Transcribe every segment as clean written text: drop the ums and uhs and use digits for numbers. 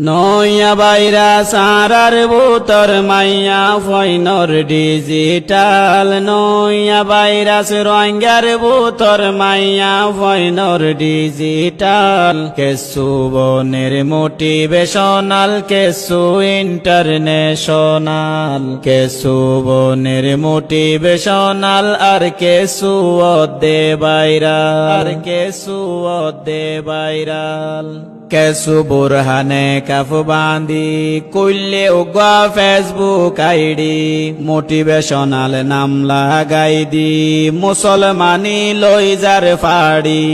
নয়া বাইরা সারার বুতর মাইয়া ফয়নর ডিজিটাল নয়া ভাইরাস রোহিঙ্গার বুতর মাইয়া ফয়নর ডিজিটাল কেসু বনের মোটিভেশনাল কেসু ইন্টারন্যাশনাল কেসু বনের মোটিভেশনাল আর কেসু অদে ভাইরাল কেসু অদে ভাইরাল কেসু বুরহানে কাফ বান্দি কইলে উগা ফেসবুক আইডি মোটিভেশনাল নাম লাগাই দি মুসলমানি লই যার ফাড়ি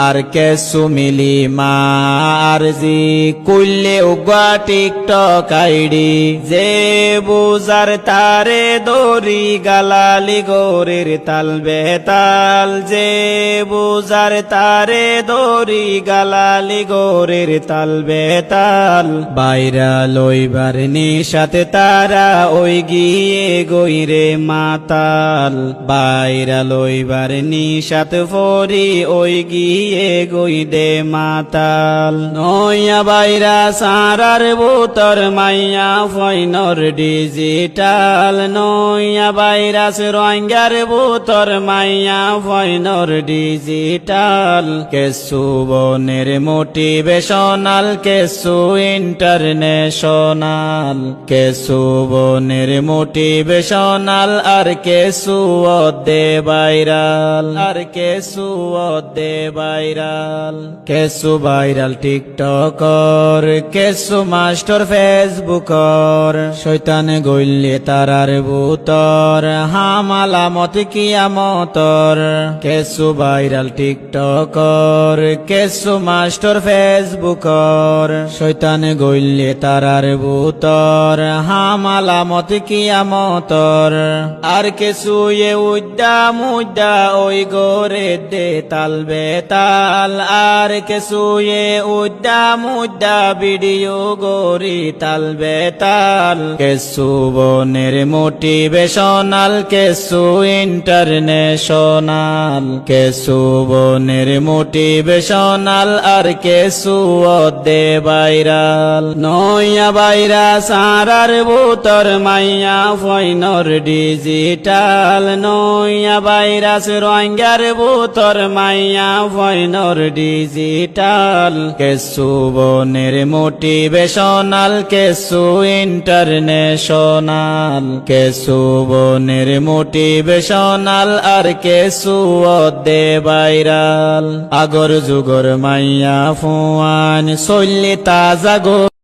আর কেসু মিলি মা আরজি কইলে উগা টিকটক আইডি যে বুজার তারে দড়ি গালালি গোরের তাল বেতাল যে বুজার তারে দড়ি গালালি গোরের তাল বেতাল বাইরা লইবার নিশাতে তারা ওই গিয়ে গইরে মাতাল বাইরা লইবার নিশাত ফরি ওই গিয়ে গইরে মাতাল নয়া বাইরা সারার বুতর মাইয়া ফয়নর ডিজিটাল নয়া ভাইরাস রোহিঙ্গার বুতর মাইয়া ফয়নর ডিজিটাল কেসু বনের মোটিভেশনাল কেসু ইন্টারন্যাশনাল কেসু বনের মোটিভেশনাল আর কেসু অদে ভাইরাল আর কেসু অদে ভাইরাল কেসু ভাইরাল টিকটকর কেসু মাস্টার ফেসবুকর শয়তান গইলে তারার বুতর হামালামত কিয়ামতর কেসু ভাইরাল টিকটকর কেসু মাস্টার ফেসবুকর শয়তান গইলে তারার বুতর হামালামত কিয়ামতর আর কেসু এ উদ্দা মুদ্দা ওই গোরে দে তাল বেতাল আর কেসু এ উদ্দা মুদ্দা ভিডিও গোরি তাল বেতাল কেসু বনের মোটিভেশনাল কেসু ইন্টারন্যাশনাল কেসু বনের মোটিভেশনাল আর কেসু অদে ভাইরাল নয়া বাইরা সারার বুতর মাইয়া ফয়নর ডিজিটাল নয়া ভাইরাস রোহিঙ্গার বুতর মাইয়া ফয়নর ডিজিটাল কেসু বনের মোটিভেশনাল কেসু ইন্টারন্যাশনাল কেসু বনের মোটিভেশনাল আর কেসু অদে ভাইরাল আগর যুগর মাইয়া ফুয়ান চল্লি তাজা গো